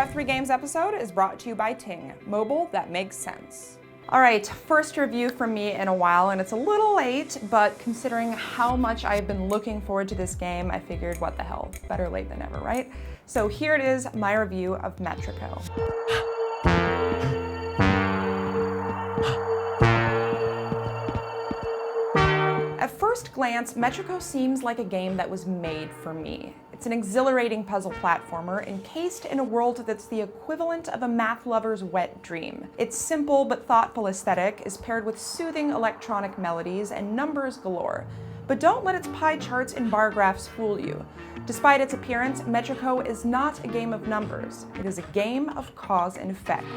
F3 Games episode is brought to you by Ting, mobile that makes sense. All right, first review from me in a while, and it's a little late, but considering how much I've been looking forward to this game, I figured what the hell, better late than never, right? So here it is, my review of Metrico. At first glance, Metrico seems like a game that was made for me. It's an exhilarating puzzle platformer encased in a world that's the equivalent of a math lover's wet dream. Its simple but thoughtful aesthetic is paired with soothing electronic melodies and numbers galore. But don't let its pie charts and bar graphs fool you. Despite its appearance, Metrico is not a game of numbers. It is a game of cause and effect.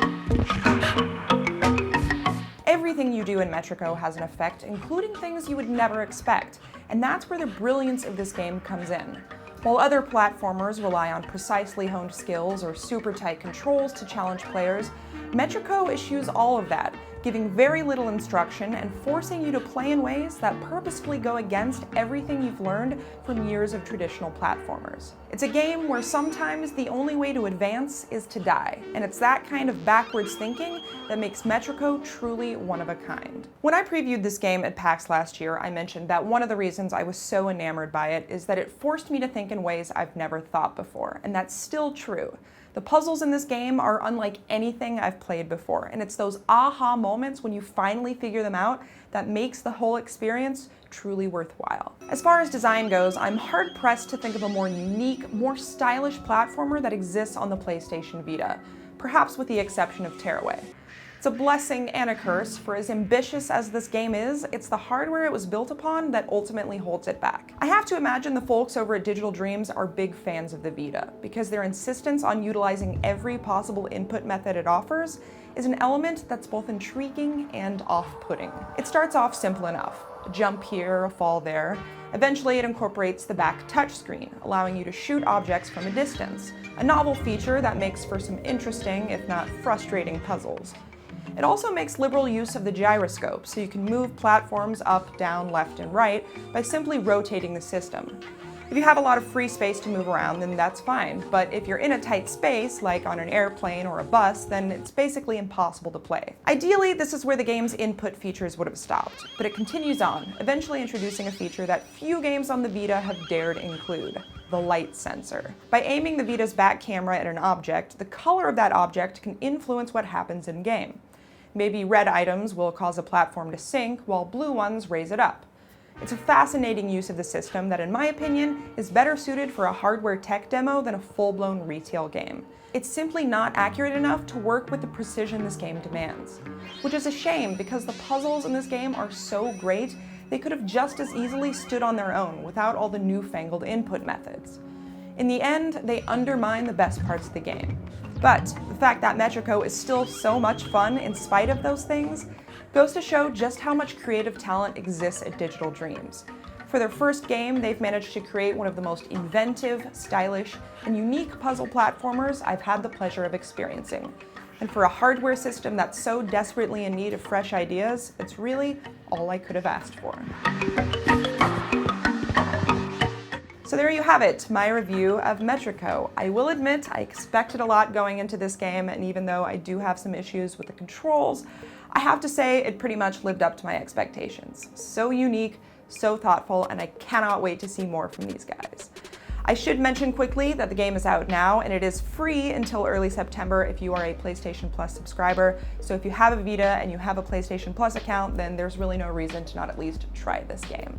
Everything you do in Metrico has an effect, including things you would never expect, and that's where the brilliance of this game comes in. While other platformers rely on precisely honed skills or super tight controls to challenge players, Metrico eschews all of that, giving very little instruction and forcing you to play in ways that purposefully go against everything you've learned from years of traditional platformers. It's a game where sometimes the only way to advance is to die, and it's that kind of backwards thinking that makes Metrico truly one of a kind. When I previewed this game at PAX last year, I mentioned that one of the reasons I was so enamored by it is that it forced me to think in ways I've never thought before, and that's still true. The puzzles in this game are unlike anything I've played before, and it's those aha moments when you finally figure them out that makes the whole experience truly worthwhile. As far as design goes, I'm hard-pressed to think of a more unique, more stylish platformer that exists on the PlayStation Vita, perhaps with the exception of Tearaway. It's a blessing and a curse, for as ambitious as this game is, it's the hardware it was built upon that ultimately holds it back. I have to imagine the folks over at Digital Dreams are big fans of the Vita, because their insistence on utilizing every possible input method it offers is an element that's both intriguing and off-putting. It starts off simple enough. A jump here, a fall there. Eventually it incorporates the back touchscreen, allowing you to shoot objects from a distance, a novel feature that makes for some interesting, if not frustrating, puzzles. It also makes liberal use of the gyroscope, so you can move platforms up, down, left, and right by simply rotating the system. If you have a lot of free space to move around, then that's fine, but if you're in a tight space, like on an airplane or a bus, then it's basically impossible to play. Ideally, this is where the game's input features would have stopped, but it continues on, eventually introducing a feature that few games on the Vita have dared include: the light sensor. By aiming the Vita's back camera at an object, the color of that object can influence what happens in-game. Maybe red items will cause a platform to sink, while blue ones raise it up. It's a fascinating use of the system that, in my opinion, is better suited for a hardware tech demo than a full-blown retail game. It's simply not accurate enough to work with the precision this game demands. Which is a shame, because the puzzles in this game are so great, they could have just as easily stood on their own without all the newfangled input methods. In the end, they undermine the best parts of the game. But the fact that Metrico is still so much fun in spite of those things goes to show just how much creative talent exists at Digital Dreams. For their first game, they've managed to create one of the most inventive, stylish, and unique puzzle platformers I've had the pleasure of experiencing. And for a hardware system that's so desperately in need of fresh ideas, it's really all I could have asked for. So there you have it, my review of Metrico. I will admit I expected a lot going into this game, and even though I do have some issues with the controls, I have to say it pretty much lived up to my expectations. So unique, so thoughtful, and I cannot wait to see more from these guys. I should mention quickly that the game is out now, and it is free until early September if you are a PlayStation Plus subscriber. So if you have a Vita and you have a PlayStation Plus account, then there's really no reason to not at least try this game.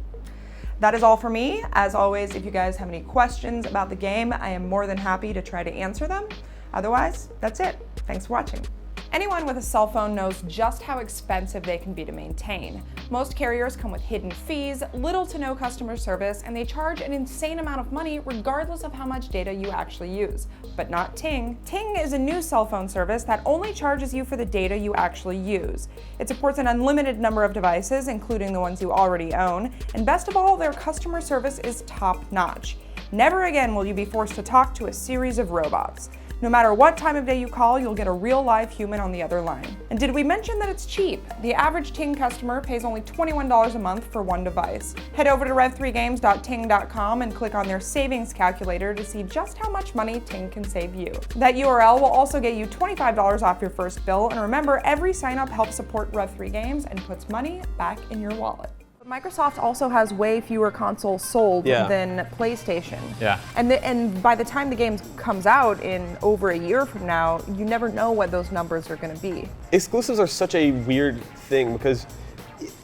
That is all for me. As always, if you guys have any questions about the game, I am more than happy to try to answer them. Otherwise, that's it. Thanks for watching. Anyone with a cell phone knows just how expensive they can be to maintain. Most carriers come with hidden fees, little to no customer service, and they charge an insane amount of money regardless of how much data you actually use. But not Ting. Ting is a new cell phone service that only charges you for the data you actually use. It supports an unlimited number of devices, including the ones you already own, and best of all, their customer service is top-notch. Never again will you be forced to talk to a series of robots. No matter what time of day you call, you'll get a real live human on the other line. And did we mention that it's cheap? The average Ting customer pays only $21 a month for one device. Head over to rev3games.ting.com and click on their savings calculator to see just how much money Ting can save you. That URL will also get you $25 off your first bill, and remember, every sign-up helps support Rev3 Games and puts money back in your wallet. Microsoft also has way fewer consoles sold than PlayStation. Yeah. And by the time the game comes out in over a year from now, you never know what those numbers are going to be. Exclusives are such a weird thing because,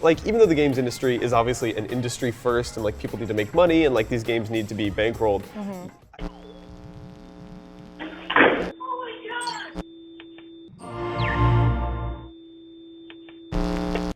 like, even though the games industry is obviously an industry first and like people need to make money and like these games need to be bankrolled,